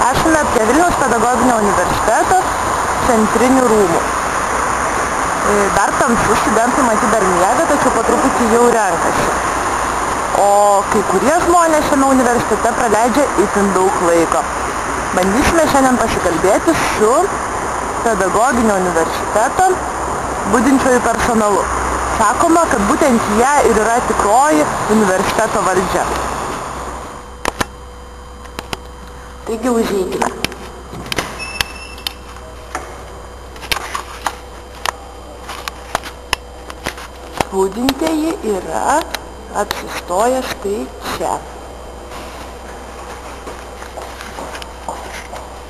Esame prie Vilniaus pedagoginio universiteto centrinių rūmų. Dar tamsu, studentai matyt dar miega, tačiau po truputį jau renkasi. O kai kurie žmonės šiame universitete praleidžia itin daug laiko. Bandysime šiandien pasikalbėti su pedagoginio universiteto budinčiuoju personalu. Sakoma, kad būtent jie ir yra tikroji universiteto valdžia. Taigi užeikime. Budintieji yra apsistoję štai čia.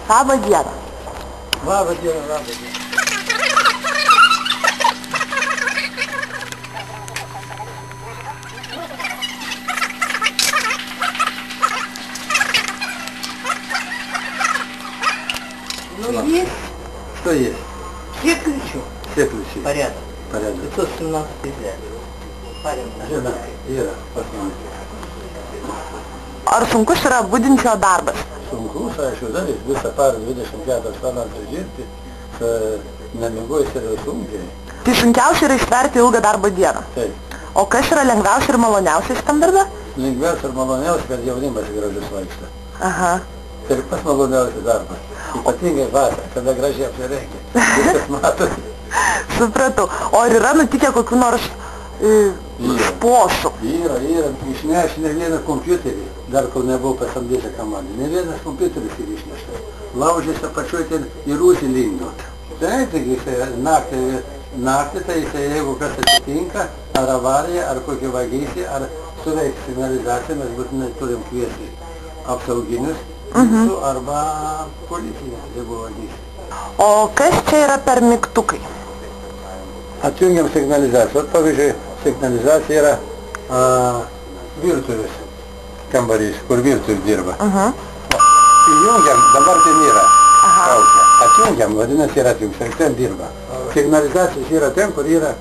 Labą dieną. Labą dieną, labą dieną. Ну, есть? Что есть? Все ключи. Все ключи. Порядок. Порядок. 517 лет. Žina, yra pas mane. Ar sunkus yra budinčio darbas? Sunkus, aišku, dalis. Visą parą 24 valandas dirbti, nemiegojas yra sunkiai. Tai sunkiausia yra ištverti ilgą darbo dieną. Taip. O kas yra lengviausia ir maloniausia šitam darbe? Lengviausia ir maloniausia, kad jaunimas gražus vaikšto. Aha. Tai ir pas maloniausias darbas. Ypatingai vasarą, kada gražiai apsirengia. Viskas matosi. Supratau. O ar yra nutikę kokių nors šposų? Yra. Išnešė ne vieną kompiuterį, dar kol nebuvo pasamdyta komanda. Ne vienas kompiuteris ir išneštas. Laužėsi apačioj ten į rūsį lindo. Tai taigi naktį, tai jisai, jeigu kas atsitinka, ar avarija, ar kokia vagystė, ar suveiks signalizacija, mes būtinai turim kviesti apsauginius arba policinę, jeigu vagystė. O kas čia yra per mygtukai? Atjungiam signalizaciją. Pavyzdžiui, signalizacija yra virtuvės kambarys, kur virtuvė dirba. Įjungiam, dabar ten yra kaukė. Atjungiam, vadinasi, yra atjungtas, ten dirba. Signalizacijos yra ten, kur yra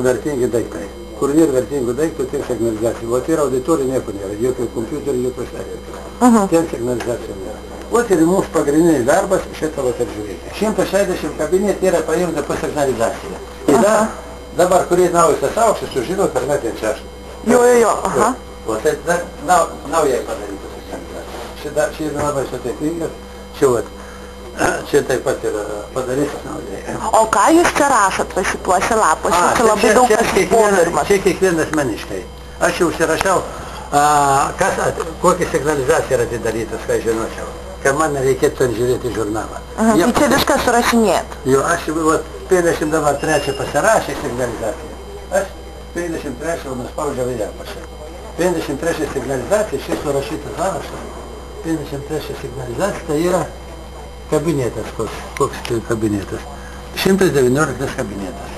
vertingi daiktai. Kur nėra vertingų daiktų, tik signalizacija. O tai yra auditorija nieko nėra, jokio kompiuterio, jokio serverio. Ten signalizacija nėra. O ir mūsų pagrindinis darbas šitą vat ir žiūrėti. 160 kabinetų yra paimta po signalizaciją. Ir dabar, kurie naujas aukštas, sužino, kad mes ten šeštą. Jo. O tai naujai padaryta signalizacija. Šį yra labai sudėtingas. Čia taip pat yra padarytas naujai. O ką jūs čia rašot va šituose lapuose? Čia labai daug pasiponimas. Čia kiekvienas asmeniškai. Aš jau užsirašiau, kokia signalizacija yra atidarytas, ką žinočiau. Kad man nereikėtų ten žiūrėti žurnalą. Tai čia viską surašinėt? Jo, aš 53 pasirašė signalizaciją. Aš 53 nuspaudžiau ją pačią. 53 signalizacija, šis surašytas sąrašas. 53 signalizacija tai yra kabinetas, koks tai kabinetas. 119 kabinetas.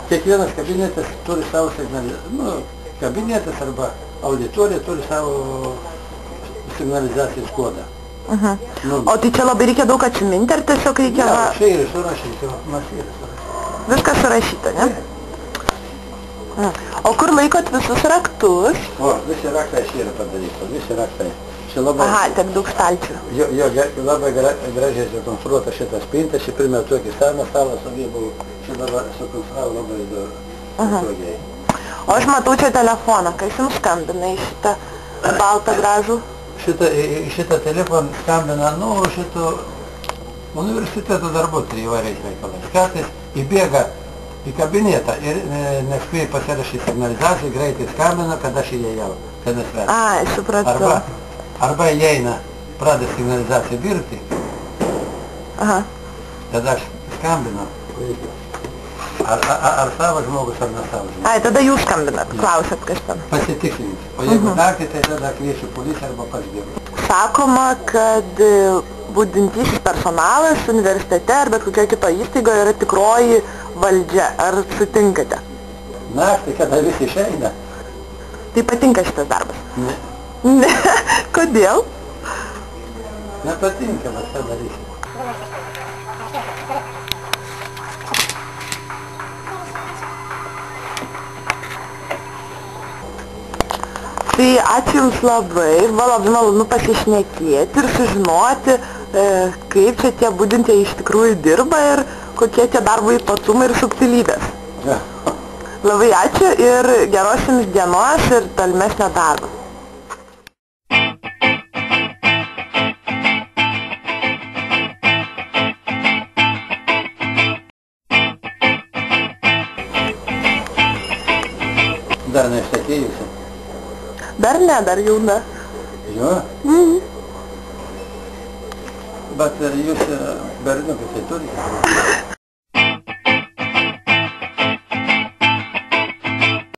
Kiekvienas kabinetas turi savo signalizaciją. Kabinetas arba auditorija turi savo signalizacijos kodą. O tai čia labai reikia daug atsiminti, ar tiesiog reikia... Ne, čia yra surašyti, mas yra surašyti. Viskas surašyta, ne? O kur laikot visus raktus? O, visi raktai čia yra padaryta, visi raktai. Aha, tiek daug stalčių. Jo, labai gražiai sukonstruota šitą spintą, šį pirmę tokį seną stalą sovybų, šį dabar sukonstravo labai tokiai. O aš matau čia telefoną, kas jums skambina į šitą baltą gražų? Šitą telefoną skambina, šito universiteto darbuotojai įvairiais reikalais. Kartais įbėga į kabinetą ir nespėja pasirašyti signalizaciją, greitai skambina, kad aš įėjau, kad nesveikia. Ai, supratau. Arba įeina, pradeda signalizaciją dirbti, tada aš skambinu. Ar savas žmogus, ar ne savas žmogus. Ai, tada jūs skambinat, klausėt, kas ten. Pasitikslinti. O jeigu naktį, tai tada kviečiu policiją arba pats dirbu. Sakoma, kad budintysis personalas universitete ar bet kokio kito įstaigoje yra tikroji valdžia. Ar sutinkate? Naktį, kada visi išeina. Tai patinka šitas darbas? Ne. Ne. Kodėl? Nepatinka, bet ką darysi. Tai ačiū Jums labai, buvo labai malonu pasišnekėti ir sužinoti, kaip čia tie budintieji iš tikrųjų dirba ir kokie tie darbo ypatumai ir subtilybės. Labai ačiū ir geros Jums dienos ir tolimesnio darbo. Dar neištekėjusi? Dar ne, dar jauna. Jo? Bet jūs berniukus tai turite?